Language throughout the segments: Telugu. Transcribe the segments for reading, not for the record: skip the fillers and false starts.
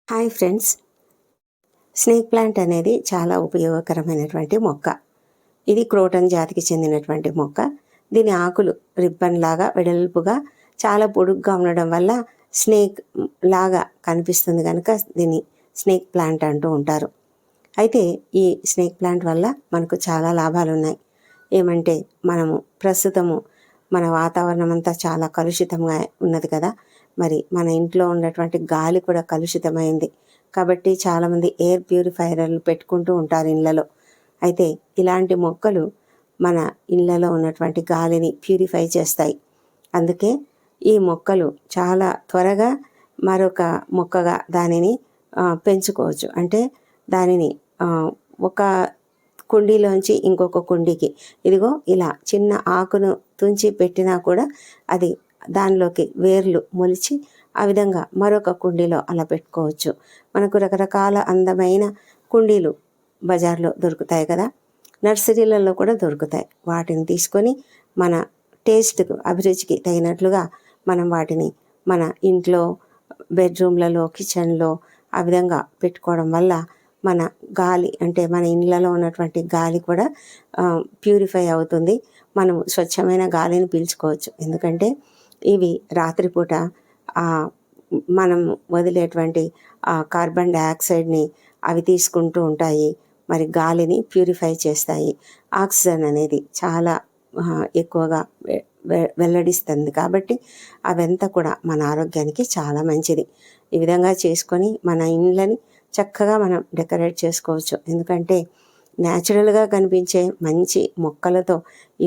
హాయ్ ఫ్రెండ్స్, స్నేక్ ప్లాంట్ అనేది చాలా ఉపయోగకరమైనటువంటి మొక్క. ఇది క్రోటన్ జాతికి చెందినటువంటి మొక్క. దీని ఆకులు రిబ్బన్ లాగా వెడల్పుగా చాలా పొడుగ్గా ఉండడం వల్ల స్నేక్ లాగా కనిపిస్తుంది కనుక దీన్ని స్నేక్ ప్లాంట్ అంటూ ఉంటారు. అయితే ఈ స్నేక్ ప్లాంట్ వల్ల మనకు చాలా లాభాలు ఉన్నాయి. ఏమంటే మనము ప్రస్తుతము మన వాతావరణం అంతా చాలా కలుషితంగా ఉన్నది కదా. మరి మన ఇంట్లో ఉన్నటువంటి గాలి కూడా కలుషితమైంది కాబట్టి చాలామంది ఎయిర్ ప్యూరిఫైయర్లు పెట్టుకుంటూ ఉంటారు ఇళ్ళలో. అయితే ఇలాంటి మొక్కలు మన ఇళ్ళలో ఉన్నటువంటి గాలిని ప్యూరిఫై చేస్తాయి. అందుకే ఈ మొక్కలు చాలా త్వరగా మరొక మొక్కగా దానిని పెంచుకోవచ్చు. అంటే దానిని ఒక కుండీలోంచి ఇంకొక కుండీకి, ఇదిగో ఇలా చిన్న ఆకును తుంచి పెట్టినా కూడా అది దానిలోకి వేర్లు మొలిచి ఆ విధంగా మరొక కుండీలో అలా పెట్టుకోవచ్చు. మనకు రకరకాల అందమైన కుండీలు బజార్లో దొరుకుతాయి కదా, నర్సరీలలో కూడా దొరుకుతాయి. వాటిని తీసుకొని మన టేస్ట్కు అభిరుచికి తగినట్లుగా మనం వాటిని మన ఇంట్లో బెడ్రూమ్లలో, కిచెన్లో ఆ విధంగా పెట్టుకోవడం వల్ల మన గాలి, అంటే మన ఇళ్ళలో ఉన్నటువంటి గాలి కూడా ప్యూరిఫై అవుతుంది. మనం స్వచ్ఛమైన గాలిని పీల్చుకోవచ్చు. ఎందుకంటే ఇవి రాత్రిపూట మనం వదిలేటువంటి కార్బన్ డయాక్సైడ్ని అవి తీసుకుంటూ ఉంటాయి. మరి గాలిని ప్యూరిఫై చేస్తాయి. ఆక్సిజన్ అనేది చాలా ఎక్కువగా వెల్లడిస్తుంది కాబట్టి అవంతా కూడా మన ఆరోగ్యానికి చాలా మంచిది. ఈ విధంగా చేసుకొని మన ఇండ్లని చక్కగా మనం డెకరేట్ చేసుకోవచ్చు. ఎందుకంటే న్యాచురల్గా కనిపించే మంచి మొక్కలతో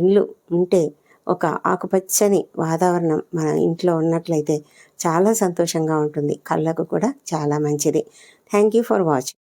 ఇల్లు ఉంటే, ఒక ఆకుపచ్చని వాతావరణం మన ఇంట్లో ఉన్నట్లయితే చాలా సంతోషంగా ఉంటుంది. కళ్ళకు కూడా చాలా మంచిది. Thank you for watching.